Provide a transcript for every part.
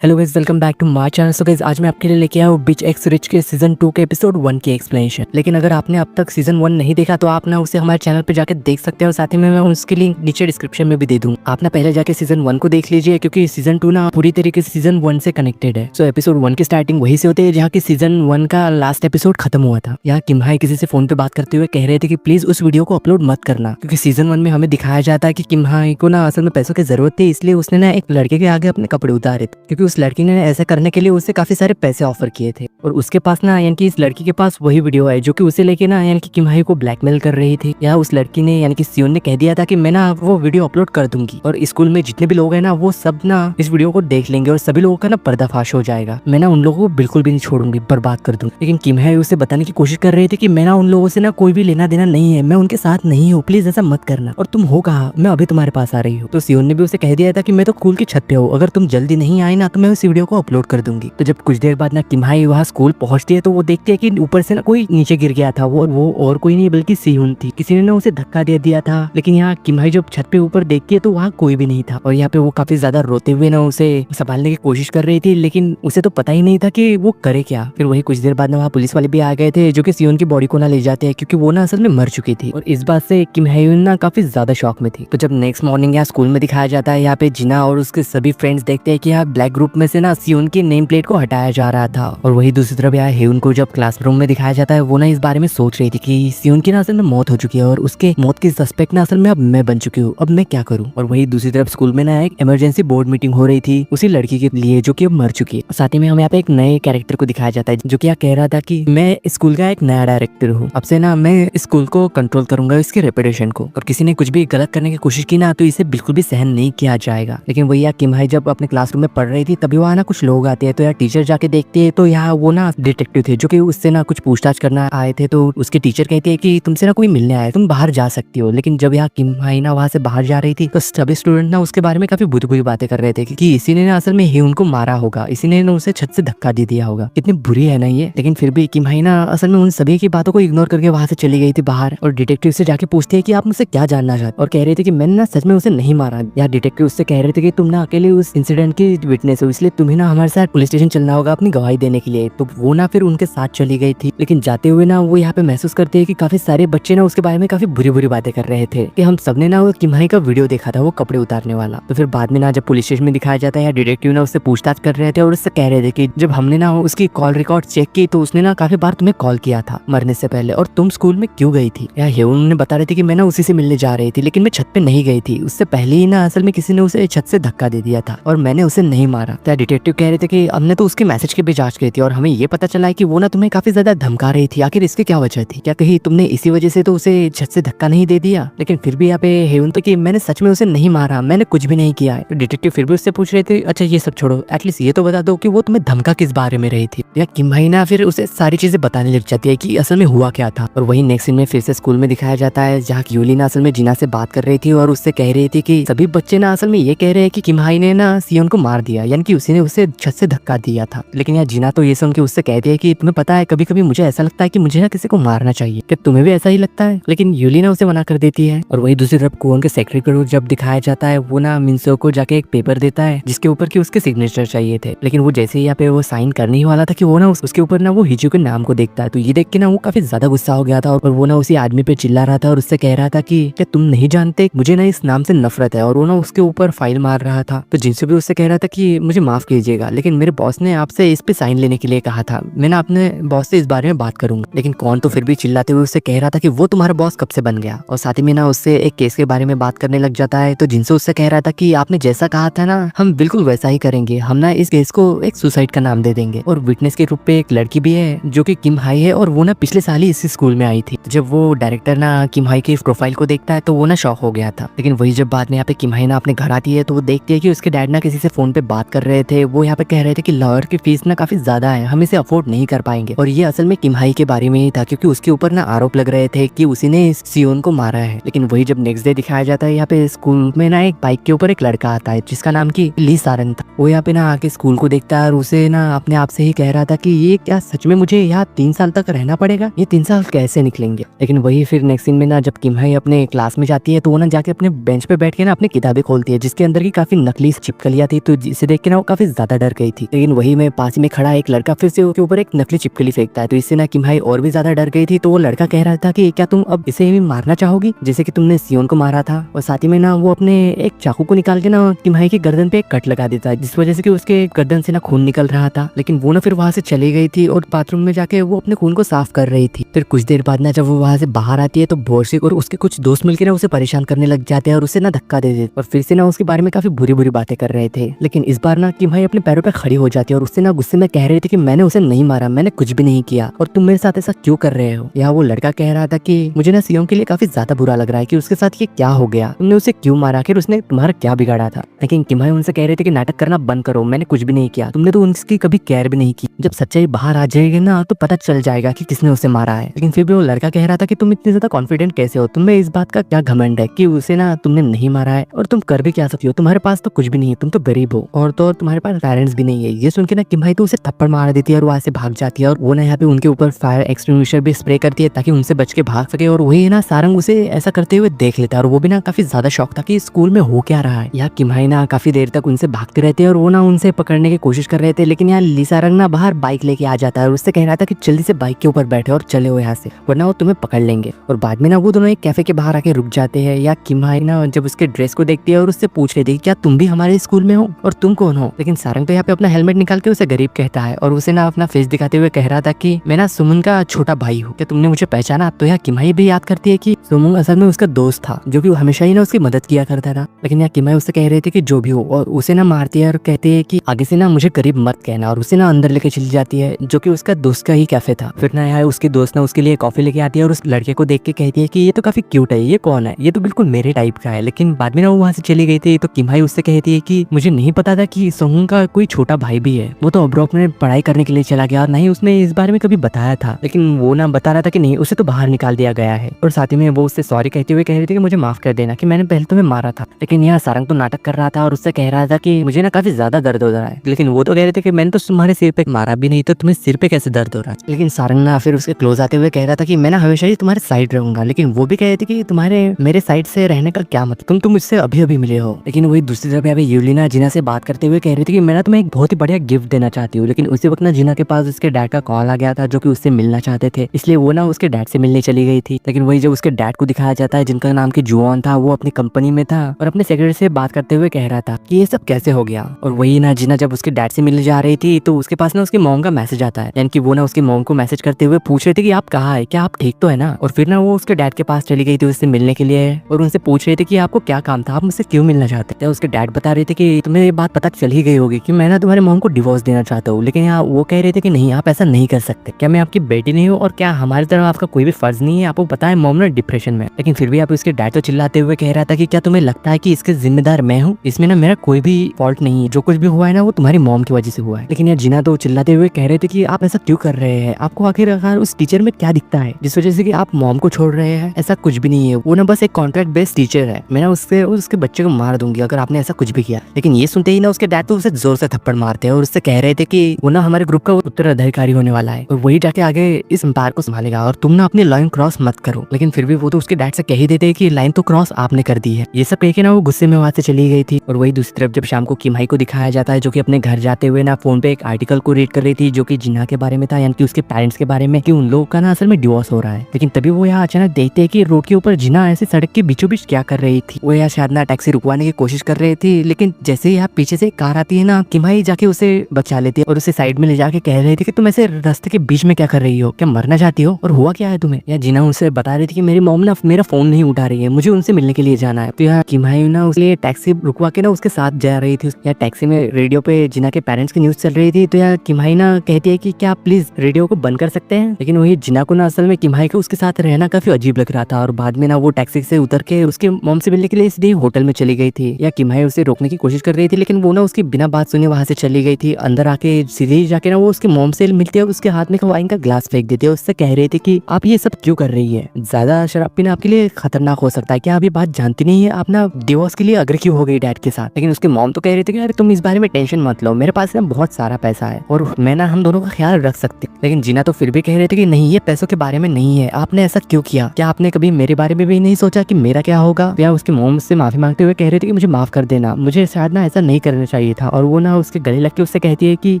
Hello guys, welcome back to my channel. So guys, आज मैं आपके लिए लेके आया हूँ बिच एक्स रिच के सीजन 2 के एपिसोड 1 की एक्सप्लेनेशन। लेकिन अगर आपने अब तक सीजन 1 नहीं देखा तो आप ना उसे हमारे चैनल पे जाके देख सकते हैं और साथ ही में मैं उसके लिंक नीचे डिस्क्रिप्शन में भी दे दूँ। आप ना पहले जाके सीजन 1 को देख लीजिए क्योंकि सीजन 2 ना पूरी तरीके से सीजन 1 से कनेक्टेड है। सो एपिसोड 1 की स्टार्टिंग वही से होती है जहाँ की सीजन 1 का लास्ट एपिसोड खत्म हुआ था। यहाँ किम हाई किसी से फोन पे बात करते हुए कह रहे थे कि प्लीज उस वीडियो को अपलोड मत करना, क्योंकि सीजन 1 में हमें दिखाया जाता है कि किम हाई को ना असल में पैसों की जरूरत थी, इसलिए उसने ना एक लड़के के आगे अपने कपड़े उतारे थे क्योंकि उस लड़की ने ऐसा करने के लिए उसे काफी सारे पैसे ऑफर किए थे। और उसके पास ना यानी कि इस लड़की के पास वही वीडियो है जो कि उसे लेके ना यानी कि किम हाई को ब्लैकमेल कर रही थी। या उस लड़की ने यानी कि सियोन ने कह दिया था कि मैं ना वो वीडियो अपलोड कर दूंगी और स्कूल में जितने भी लोग हैं ना वो सब ना इस वीडियो को देख लेंगे और सभी लोगों का ना पर्दाफाश हो जाएगा। मैं ना उन लोगों को बिल्कुल भी नहीं छोड़ूंगी, बर्बाद कर दूंगी। लेकिन किम हाई उसे बताने की कोशिश कर रही थी कि मैं ना उन लोगों से ना कोई भी लेना देना नहीं है, मैं उनके साथ नहीं हूँ, प्लीज ऐसा मत करना। और तुम हो कहाँ? मैं अभी तुम्हारे पास आ रही हूँ। तो सियोन ने भी उसे कह दिया था कि मैं तो स्कूल की छत पे हूँ, अगर तुम जल्दी नहीं आए ना तो मैं उस वीडियो को अपलोड कर दूंगी। तो जब कुछ देर बाद ना किम हाई वहाँ स्कूल पहुंचती है तो वो देखती है कि ऊपर से ना कोई नीचे गिर गया था। वो और कोई नहीं बल्कि सियोन थी। किसी ने ना उसे धक्का दे दिया था। लेकिन यहाँ किम हाई जब छत पे ऊपर देखती है तो वहाँ कोई भी नहीं था और यहाँ पे वो काफी ज्यादा रोते हुए ना उसे संभालने की कोशिश कर रही थी, लेकिन उसे तो पता ही नहीं था कि वो करे क्या। फिर वही कुछ देर बाद ना वहाँ पुलिस वाले भी आ गए थे जो कि सियोन की बॉडी को ना ले जाते हैं क्योंकि वो ना असल में मर चुकी थी। और इस बात से किम हाई ना काफी ज्यादा शॉक में थी। तो जब नेक्स्ट मॉर्निंग यहाँ स्कूल में दिखाया जाता है, यहाँ पे जिना और उसके सभी फ्रेंड्स देखते हैं कि यहाँ ब्लैक ग्रुप में से ना सियोन की नेम प्लेट को हटाया जा रहा था। और वही दूसरी तरफ यहाँ हेउन को जब क्लासरूम में दिखाया जाता है वो ना इस बारे में सोच रही थी कि सियोन की ना असल में मौत हो चुकी है और उसके मौत की सस्पेक्ट ना असल में अब मैं बन चुकी हूँ, अब मैं क्या करूँ। और वही दूसरी तरफ स्कूल में ना एक इमरजेंसी बोर्ड मीटिंग हो रही थी उसी लड़की के लिए जो कि अब मर चुकी है। साथ ही में हमें यहाँ पे एक नए कैरेक्टर को दिखाया जाता है जो कि यहाँ कह रहा था कि मैं स्कूल का एक नया डायरेक्टर हूँ, अब से ना मैं स्कूल को कंट्रोल करूंगा, इसकी रेपुटेशन को, और किसी ने कुछ भी गलत करने की कोशिश की ना तो इसे बिल्कुल भी सहन नहीं किया जाएगा। लेकिन वही यहाँ किम हाई जब अपने क्लासरूम में पढ़ रही थी तभी वहाँ ना कुछ लोग आते हैं। तो यार टीचर जाके देखते हैं तो यहाँ वो ना डिटेक्टिव थे जो कि उससे ना कुछ पूछताछ करना आए थे। तो उसके टीचर कहते हैं कि तुमसे ना कोई मिलने आया, तुम बाहर जा सकती हो। लेकिन जब यहाँ किम हाई ना वहाँ से बाहर जा रही थी तो सभी स्टूडेंट ना उसके बारे में काफी बुरी बुरी बातें कर रहे थे कि इसी ने ना असल में हेउन को मारा होगा, इसी ने ना उसे छत से धक्का दे दिया होगा। कितनी बुरी है ना ये। लेकिन फिर भी किम हाई ना असल में उन सभी की बातों को इग्नोर करके वहाँ से चली गई थी बाहर और डिटेक्टिव से जाके पूछती है कि आप मुझसे क्या जानना चाहते, और कह रहे थे कि मैंने ना सच में उसे नहीं मारा। या डिटेक्टिव उससे कह रहे थे कि तुम ना अकेले उस इंसिडेंट की विटनेस हो, इसलिए तुम्हें ना हमारे साथ पुलिस स्टेशन चलना होगा अपनी गवाही देने के लिए। तो वो ना फिर उनके साथ चली गई थी। लेकिन जाते हुए ना वो यहाँ पे महसूस करते हैं कि काफी सारे बच्चे ना उसके बारे में काफी बुरी बुरी बातें कर रहे थे कि हम सबने ना वो किम हाई का वीडियो देखा था, वो कपड़े उतारने वाला। तो फिर बाद में ना जब पुलिस स्टेशन में दिखाया जाता है या डिटेक्टिव ना उससे पूछताछ कर रहे थे और उससे कह रहे थे कि जब हमने ना उसकी कॉल रिकॉर्ड चेक की तो उसने ना काफी बार तुम्हें कॉल किया था मरने से पहले, और तुम स्कूल में क्यों गई थी। या हेउन ने बता रहे थे कि मैं ना उसी से मिलने जा रही थी लेकिन मैं छत पे नहीं गई थी, उससे पहले ही ना असल में किसी ने उसे छत से धक्का दे दिया था और मैंने उसे नहीं मारा। तो डिटेक्टिव कह रहे थे कि हमने तो उसके मैसेज की भी जांच की थी और हमें ये पता चला है कि वो ना तुम्हें काफी ज्यादा धमका रही थी, आखिर इसकी क्या वजह थी, क्या कहीं तुमने इसी वजह से तो उसे छत से धक्का नहीं दे दिया। लेकिन फिर भी यहाँ पे हेउन तो कि मैंने सच में उसे नहीं मारा, मैंने कुछ भी नहीं किया है। तो डिटेक्टिव फिर भी उससे पूछ रहे थे अच्छा ये सब छोड़ो, एटलीस्ट ये तो बता दो कि वो तुम्हें धमका किस बारे में रही थी। या किम हाई ना फिर उसे सारी चीजें बताने लग जाती है कि असल में हुआ क्या था। और वही नेक्स्ट सीन में फिर से स्कूल में दिखाया जाता है जहाँ यूली ना असल में जिना से बात कर रही थी और उससे कह रही थी कि सभी बच्चे ना असल में ये कह रहे हैं कि किम हाई ने ना सियोन को मार दिया, यानी कि उसी ने उसे छत से धक्का दिया था। लेकिन यहाँ जिना तो ये सुन के उससे कहती है कि तुम्हें पता है कभी कभी मुझे ऐसा लगता है कि मुझे ना किसी को मारना चाहिए, क्या तुम्हें भी ऐसा ही लगता है। लेकिन यूली ना उसे मना कर देती है। और वही दूसरी तरफ कुओन के सेक्रेटरी को जब दिखाया जाता है वो ना मिनसो को जाके एक पेपर देता है जिसके ऊपर की उसके सिग्नेचर चाहिए थे। लेकिन वो जैसे ही यहाँ पे वो साइन करने ही वाला था कि वो ना उसके ऊपर ना वो हिजू के नाम को देखता है। तो ये देख के ना वो काफी ज्यादा गुस्सा हो गया था और वो ना उसी आदमी पे चिल्ला रहा था और उससे कह रहा था कि क्या तुम नहीं जानते मुझे ना इस नाम से नफरत है, और वो ना उसके ऊपर फाइल मार रहा था। तो जिनसे भी उससे कह रहा था कि मुझे माफ कीजिएगा लेकिन मेरे बॉस ने आपसे इस पे साइन लेने के लिए कहा था, मैं ना अपने बॉस से इस बारे में बात करूंगा। लेकिन कौन तो फिर भी चिल्लाते हुए उससे कह रहा था कि वो तुम्हारा बॉस कब से बन गया, और साथ ही में ना उससे एक केस के बारे में बात करने लग जाता है। तो जिनसे उससे कह रहा था कि आपने जैसा कहा था ना हम बिल्कुल वैसा ही करेंगे, हम ना इस केस को एक सुसाइड का नाम दे देंगे। और विटनेस के रूप पे एक लड़की भी है जो कि किम हाई है और वो ना पिछले साल ही इसी स्कूल में आई थी। तो जब वो डायरेक्टर ना किम हाई की प्रोफाइल को देखता है तो वो ना शॉक हो गया था। लेकिन वही जब बाद में यहाँ पे किम हाई ना अपने घर आती है तो वो देखती है कि उसके डैड ना किसी से फोन पे बात कर रहे थे। वो यहाँ पे कह रहे थे कि लॉयर की फीस ना काफी ज्यादा है, हम इसे अफोर्ड नहीं कर पाएंगे। और ये असल में किमहाई के बारे में ही था, क्योंकि उसके ऊपर ना आरोप लग रहे थे कि उसी ने सियोन को मारा है। लेकिन वही जब नेक्स्ट डे दिखाया जाता है, यहाँ पे स्कूल में ना एक बाइक के ऊपर एक लड़का आता है जिसका नाम की ली सारंग था। वो यहाँ पे ना आके स्कूल को देखता है और उसे ना अपने आप से ही कह रहा था कि ये क्या सच में मुझे यहाँ 3 साल तक रहना पड़ेगा, ये 3 साल कैसे निकलेंगे। लेकिन वही फिर नेक्स्ट सीन में ना जब किमहाई अपने क्लास में जाती है तो वो ना जाके अपने बेंच पे बैठ के ना अपनी किताबें खोलती है, जिसके अंदर की काफी नकली चिपकलियां थी। तो जिसे देख के ना वो काफी ज्यादा डर गई थी। लेकिन वही में पास में खड़ा एक लड़का फिर से उसके ऊपर एक नकली चिपकली फेंकता है, तो इससे ना किमहाई और भी ज्यादा डर गई थी। तो वो लड़का कह रहा था कि क्या तुम अब इसे भी मारना चाहोगी जैसे कि तुमने सियोन को मारा था। और साथ ही में ना वो अपने एक चाकू को निकाल के ना किमहाई की गर्दन पे एक कट लगा देता है, जिस वजह से कि उसके गर्दन से ना खून निकल रहा था। लेकिन वो ना फिर वहां से चली गई थी और बाथरूम में जाके वो अपने खून को साफ कर रही थी। फिर कुछ देर बाद ना जब वो वहां से बाहर आती है तो बोर्सिक और उसके कुछ दोस्त मिलकर ना उसे परेशान करने लग जाते हैं और उसे ना धक्का दे देते और फिर से ना उसके बारे में काफी बुरी बुरी बातें कर रहे थे। लेकिन इस बार ना किमहाई अपने पैरों पर खड़ी हो जाती है और उससे ना गुस्से में कह रही थी कि मैंने उसे नहीं मारा, मैंने कुछ भी नहीं किया और तुम मेरे साथ ऐसा क्यों कर रहे हो। या वो लड़का कह रहा था कि मुझे ना सियोन के लिए काफी ज्यादा बुरा लग रहा है कि उसके साथ ये क्या हो गया, तुमने उसे क्यों मारा, आखिर उसने तुम्हारा क्या बिगाड़ा था। लेकिन किमहाई उनसे कह रहे थे कि नाटक करना बंद करो, मैंने कुछ भी नहीं किया, तुमने तो उनकी कभी केयर भी नहीं की। जब सच्चाई बाहर आ जाएगी ना तो पता चल जाएगा कि किसने उसे मारा है। लेकिन फिर भी वो लड़का कह रहा था कि तुम इतनी ज्यादा कॉन्फिडेंट कैसे हो, तुम्हें इस बात का क्या घमंड है कि उसे ना तुमने नहीं मारा है, और तुम कर भी क्या सकती हो, तुम्हारे पास तो कुछ भी नहीं है, तुम तो गरीब हो और तो और तुम्हारे पास पेरेंट्स भी नहीं है। ये सुन के ना किमहाई तो उसे थप्पड़ मार देती है और वहां से भाग जाती है। और वो ना यहाँ पे उनके ऊपर फायर एक्सटिंग्विशर भी स्प्रे करती है ताकि उनसे बच के भाग सके। और वही ना सारंग उसे ऐसा करते हुए देख लेता है और वो भी ना काफी ज्यादा शौक था कि स्कूल में हो क्या रहा है। यहाँ किमहाई ना काफी देर तक उनसे भागते रहते हैं और वो ना उनसे पकड़ने की कोशिश कर रहे थे। लेकिन यहाँ ली सारंग ना बाहर बाइक लेके आ जाता है और उससे कह रहा था कि जल्दी से बाइक के ऊपर बैठे और चले हो यहाँ से, वरना वो तुम्हें पकड़ लेंगे। और बाद में ना वो दोनों एक कैफे के बाहर आके रुक जाते हैं। या किमहाई ना जब उसके ड्रेस को देखती है और उससे पूछ लेती है क्या तुम भी हमारे स्कूल में हो और तुम कौन हो। लेकिन सारंग तो यहाँ पे अपना हेलमेट निकाल के उसे गरीब कहता है और उसे ना अपना फेस दिखाते हुए कह रहा था कि मैं ना सुमन का छोटा भाई हूँ, क्या तुमने मुझे पहचाना। तो यहाँ किमहाई भी याद करती है कि सुमन असल में उसका दोस्त था जो कि हमेशा ही ना उसकी मदद किया करता था। लेकिन यहाँ किमहाई उससे कह रही थी कि जो भी हो, और उसे ना मारती है और कहती है कि आगे से ना मुझे गरीब मत कहना, और उसे ना अंदर लेके चली जाती है जो कि उसका दोस्त का ही कैफे था। फिर ना यहाँ उसकी दोस्त ना उसके लिए कॉफी लेके आती है और उस लड़के को देख के कहती है कि ये तो काफी क्यूट है, ये कौन है, ये तो बिल्कुल मेरे टाइप का है। लेकिन बाद में ना वो वहाँ से चली गई थी। तो किमहाई उससे कहती है कि मुझे नहीं पता था कि सोहंग का कोई छोटा भाई भी है, वो तो अब्रॉड में पढ़ाई करने के लिए चला गया और नहीं उसने इस बारे में कभी बताया था। लेकिन वो ना बता रहा था कि नहीं, उसे तो बाहर निकाल दिया गया है। और साथ ही में वो उससे सॉरी कहते हुए कह रही थी कि मुझे माफ कर देना कि मैंने पहले तुम्हें मारा था। लेकिन यहाँ सारंग तो नाटक कर रहा था और उससे कह रहा था कि मुझे ना काफी ज्यादा दर्द हो रहा है। लेकिन वो तो कह रहे थे कि मैंने तो तुम्हारे सिर पे मारा भी नहीं, तो तुम्हें सिर पे कैसे दर्द हो रहा है। लेकिन सारंग ना फिर उसके क्लोज आते हुए कह रहा था कि मैं ना हमेशा ही तुम्हारे साइड रहूंगा। लेकिन वो भी कह रहे थे कि तुम्हारे मेरे साइड से रहने का क्या मतलब, तुम मुझसे अभी अभी मिले हो। लेकिन वही दूसरी तरफ यहाँ पे यूलिना जिना से बात करते हुए कह रही थी कि मैं ना तुम्हें एक बहुत ही बढ़िया गिफ्ट देना चाहती हूँ। लेकिन उसी वक्त ना जिना के पास उसके डैड का कॉल आ गया था जो कि उससे मिलना चाहते थे, इसलिए वो ना उसके डैड से मिलने चली गई थी। लेकिन वही जब उसके डैड को दिखाया जाता है जिनका नाम की जुआन था, वो अपनी कंपनी में था और अपने सेक्रेटरी से बात करते हुए कह रहा था कि ये सब कैसे हो गया। और वही ना जिना जब उसके डैड से मिलने जा रही थी तो उसके पास ना उसकी मॉम का मैसेज आता है, यानी कि वो ना उसकी मॉम को मैसेज करते हुए पूछ रहे थे कि आप कहाँ है, क्या आप ठीक तो है ना। और फिर ना वो उसके डैड के पास चली गई थी उससे मिलने के लिए और उनसे पूछ रहे थे कि आपको क्या काम था, आप मुझसे क्यों मिलना चाहते हैं। उसके डैड बता रहे थे कि तुम्हें ये बात पता चल ही गई होगी कि मैं ना तुम्हारे मॉम को डिवोर्स देना चाहता हूँ। लेकिन यहाँ वो कह रहे थे कि नहीं, आप ऐसा नहीं कर सकते, क्या मैं आपकी बेटी नहीं हूँ और क्या हमारी तरफ आपका कोई भी फर्ज नहीं है। आपको पता है मॉम ना डिप्रेशन में। लेकिन फिर भी आप उसके डैड तो चिल्लाते हुए कह रहा था कि क्या तुम्हें लगता है कि इसके जिम्मेदार मैं हूँ, इसमें ना मेरा कोई भी फॉल्ट नहीं है, जो कुछ भी हुआ है ना वो तुम्हारी मॉम की वजह से हुआ है। लेकिन यार जिना तो चिल्लाते हुए कह रहे थे कि आप ऐसा क्यों कर रहे हैं, आपको आखिर उस टीचर में क्या दिखता है जिस वजह से कि आप मॉम को छोड़ रहे हैं। ऐसा कुछ भी नहीं है, वो ना बस एक कॉन्ट्रैक्ट बेस्ड टीचर है, मैं ना उसके बच्चे को मार दूंगी अगर आपने ऐसा कुछ भी किया। लेकिन ये सुनते ही ना उसके डैड तो उसे जोर से थप्पड़ मारते हैं और उससे कह रहे थे कि वो ना हमारे ग्रुप का उत्तराधिकारी होने वाला है और वही जाके आगे इस एम्पायर को संभालेगा और तुम ना अपनी लाइन क्रॉस मत करो। लेकिन फिर भी वो तो उसके डैड से कह ही देते हैं कि लाइन तो क्रॉस आपने कर दी है। ये सब कह के ना वो गुस्से में वहां से चली गई थी। और वही दूसरी तरफ जब शाम को किमहाई को दिखाया जाता है जो कि अपने घर जाते हुए ना फोन पे एक आर्टिकल को रीड कर रही थी जो कि जिना के बारे में था, यानी कि उसके पेरेंट्स के बारे में, कि उन लोगों का ना असल में डिवोर्स हो रहा है। लेकिन तभी वो यहाँ अचानक देखते हैं कि रोड के ऊपर जिना ऐसे सड़क के बीचों बीच क्या कर रही थी। वो यहाँ शायद ना टैक्सी रुकवाने की कोशिश कर रही थी, लेकिन जैसे ही यहाँ पीछे से कार आती है ना, किमहाई जाके उसे बचा लेती है और उसे साइड में ले जाके कह रही थी कि तुम ऐसे रास्ते के बीच में क्या कर रही हो, क्या मरना चाहती हो और हुआ क्या है तुम्हें। या जिना उनसे बता रही थी कि मेरी मॉम ना मेरा फोन नहीं उठा रही है, मुझे उनसे मिलने के लिए जाना है। तो यहाँ किमहाई ना उसके लिए टैक्सी रुकवा के ना उसके साथ जा रही थी। या टैक्सी में रेडियो पे जिना के पेरेंट्स की न्यूज चल रही थी। तो यार किमहाई ना कहती है कि क्या आप प्लीज रेडियो को बंद कर सकते हैं। लेकिन वही जिना को ना असल में किमहाई को उसके साथ रहना काफी अजीब लग रहा था और बाद में ना वो टैक्सी से उतर के उसके मॉम से मिलने के लिए इसलिए होटल में चली गई थी। या किमहाई उसे रोकने की कोशिश कर रही थी लेकिन वो ना उसकी बिना बात सुने वहां से चली गई थी। अंदर आके सीधे जाके जाके ना वो उसकी मॉम से मिलती है, उसके हाथ में वाइन का ग्लास फेंक देती है, उससे कह रही थी कि आप ये सब क्यों कर रही है, ज्यादा शराब पीना आपके लिए खतरनाक हो सकता है, क्या आप ये बात जानती नहीं है, आप ना डिवोर्स के लिए अग्र क्यों हो गई डैड के साथ। लेकिन उसकी मॉम तो कह रही थी कि अरे तुम इस बारे में टेंशन मत लो, मेरे पास ना बहुत सारा पैसा है और मैं ना हम दोनों का ख्याल रख सकते। लेकिन जीना तो फिर भी कह रहे थे कि नहीं, ये पैसों के बारे में नहीं है, आपने ऐसा क्यों किया, क्या आपने कभी मेरे बारे में भी नहीं सोचा कि मेरा क्या होगा। या उसकी मॉम से माफी मांगते हुए कह रहे थे कि मुझे माफ कर देना, मुझे शायद ना ऐसा नहीं करना चाहिए था। और वो ना उसके गले लग के उससे कहती है कि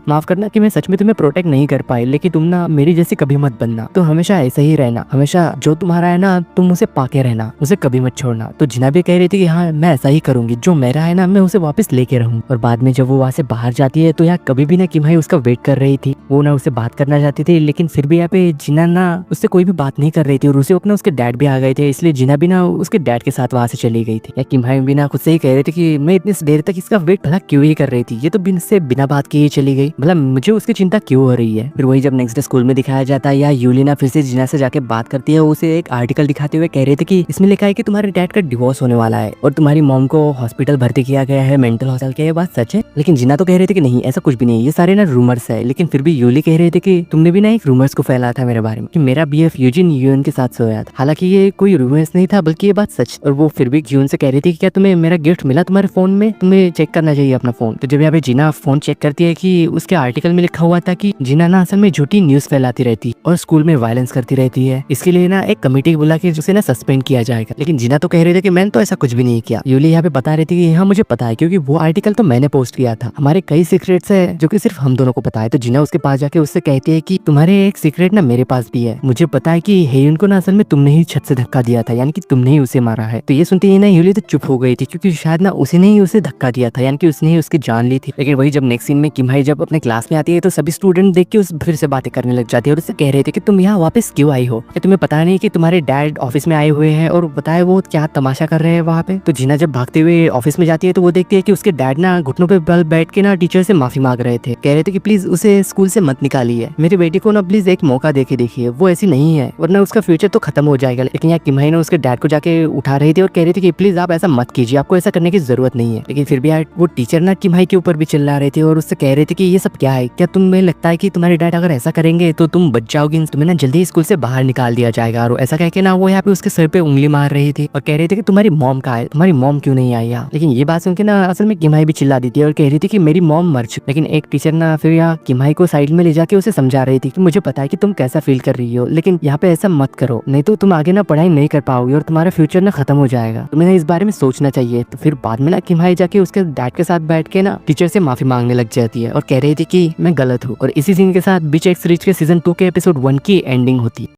माफ करना कि मैं सच में तुम्हें प्रोटेक्ट नहीं कर पाई, लेकिन तुम ना मेरी जैसी कभी मत बनना, तो हमेशा ऐसे ही रहना, हमेशा जो तुम्हारा है ना तुम उसे पाके रहना, उसे कभी मत छोड़ना। तो जिना भी कह रही थी कि हाँ मैं ऐसा ही करूंगी, जो मेरा है ना मैं उसे वापस लेके रहूं। और बाद में जब वो वहाँ से बाहर जाती है तो यहाँ कभी भी ना किम हाई उसका वेट कर रही थी, वो ना उसे बात करना चाहती थी, लेकिन फिर भी यहाँ पे जिना ना उससे कोई भी बात नहीं कर रही थी। और उसे वक्त ना उसके डैड भी आ गए थे, इसलिए जिना भी ना उसके डैड के साथ वहाँ से चली गई थी। या किम हाई भी ना खुद से ही कह रहे थे कि मैं इतनी देर तक इसका वेट भला क्यों ही कर रही थी, ये तो बिना बात किए चली गई, भला मुझे उसकी चिंता क्यों हो रही है। फिर वही जब नेक्स्ट डे स्कूल में दिखाया जाता है, या यूलिना फिर से जिना से जाके बात करती है, उसे एक आर्टिकल दिखाते हुए कह रहे थे कि इसमें लिखा है कि तुम्हारे डैड का डिवोर्स होने वाला है और तुम्हारी मॉम को हॉस्पिटल भर्ती किया गया है, मेंटल हॉस्पिटल। क्या ये बात सच है? लेकिन जिना तो कह रहे थे कि नहीं ऐसा कुछ भी नहीं, ये सारे ना रूमर्स है। लेकिन फिर भी यूली कह रहे थे कि तुमने भी ना एक रूमर्स को फैलाया था मेरे बारे में कि मेरा बीएफ यूजिन यूएन के साथ सोया था, हालांकि ये कोई रूमर्स नहीं था बल्कि ये बात सच। और वो फिर भी यून से कह रही थी कि क्या तुम्हें मेरा गिफ्ट मिला तुम्हारे फोन में, तुम्हें चेक करना चाहिए अपना फोन। तो जब यहाँ पे जिना फोन चेक करती है कि उसके आर्टिकल में लिखा हुआ था कि जिना ना असल में झूठी न्यूज फैलाती रहती और स्कूल में वायलेंस करती रहती है, इसके लिए ना एक कमेटी बुला के उसे ना सस्पेंड किया जाएगा। लेकिन जिना तो कह रहे थे कि मैंने तो ऐसा कुछ भी नहीं किया। यूली यहाँ पे बता रही थी कि हाँ मुझे पता है, क्योंकि वो आर्टिकल तो मैंने पोस्ट किया था, हमारे कई सीक्रेट्स है जो कि सिर्फ हम दोनों को पता है। तो जिना उसके पास जाके उससे कहती है कि तुम्हारे एक सीक्रेट ना मेरे पास भी है, मुझे पता है कि हेयुन को ना असल में तुमने ही छत से धक्का दिया था, यानी कि तुमने ही उसे मारा है। तो ये सुनते ही ना यूली तो चुप हो गई थी, क्योंकि शायद ना उसी ने ही उसे धक्का दिया था, यानी कि उसने ही उसकी जान ली थी। लेकिन वही जब नेक्स्ट सीन में किम हाई जब अपने क्लास में आती है तो सभी स्टूडेंट देख के उस फिर से बातें करने लग जाती है और उससे कह रहे थे कि तुम यहाँ वापस क्यों आई हो, तुम्हें पता नहीं कि तुम्हारे डैड ऑफिस में आए हुए हैं और बताए वो क्या तमाशा कर रहे हैं वहाँ पे। तो जिना जब भागते हुए ऑफिस में जाती है तो वो देखती है कि उसके डैड ना घुटनों पे बल बैठ के ना टीचर से माफी मांग रहे थे, कह रहे थे कि प्लीज उसे स्कूल से मत निकालिए, मेरी बेटी को ना प्लीज एक मौका देके देखिए, वो ऐसी नहीं है वरना उसका फ्यूचर तो खत्म हो जाएगा। लेकिन यहाँ किम हाई ने उसके डैड को जाके उठा रही थी और कह रही थी कि प्लीज आप ऐसा मत कीजिए, आपको ऐसा करने की जरूरत नहीं है। लेकिन फिर भी यार वो टीचर ना किम हाई के ऊपर भी चिल्ला रहे थे और उससे कह रहे थे कि ये सब क्या है, क्या तुम्हें लगता है कि तुम्हारे डैड अगर ऐसा करेंगे तो तुम बच जाओगी, तुम्हें ना जल्दी स्कूल से बाहर निकाल दिया जाएगा। और ऐसा कह के ना वो यहाँ पे उसके सर पे उंगली मार रही थी और कह रही थी कि तुम्हारी मॉम कहाँ है, तुम्हारी मॉम क्यों नहीं आई यहाँ। लेकिन ये बात सुन के ना असल में किम हाई भी चिल्ला दी थी और कह रही थी कि मेरी मॉम मर चुकी। लेकिन एक टीचर ना फिर यहाँ किम हाई को साइड में ले जाके उसे समझा रही थी कि मुझे पता है कि तुम कैसा फील कर रही हो, लेकिन यहाँ पे ऐसा मत करो, नहीं तो तुम आगे ना पढ़ाई नहीं कर पाओगी और तुम्हारा फ्यूचर ना खत्म हो जाएगा, तुम्हें ना इस बारे में सोचना चाहिए। तो फिर बाद में ना किम हाई जाके उसके डैड के साथ बैठ के ना टीचर से माफी मांगने लग जाती है और कह रही थी कि मैं गलत हूँ। और इसी सीन के साथ बीच एक्स रिच के सीजन 2 के एपिसोड 1 की एंडिंग होती है।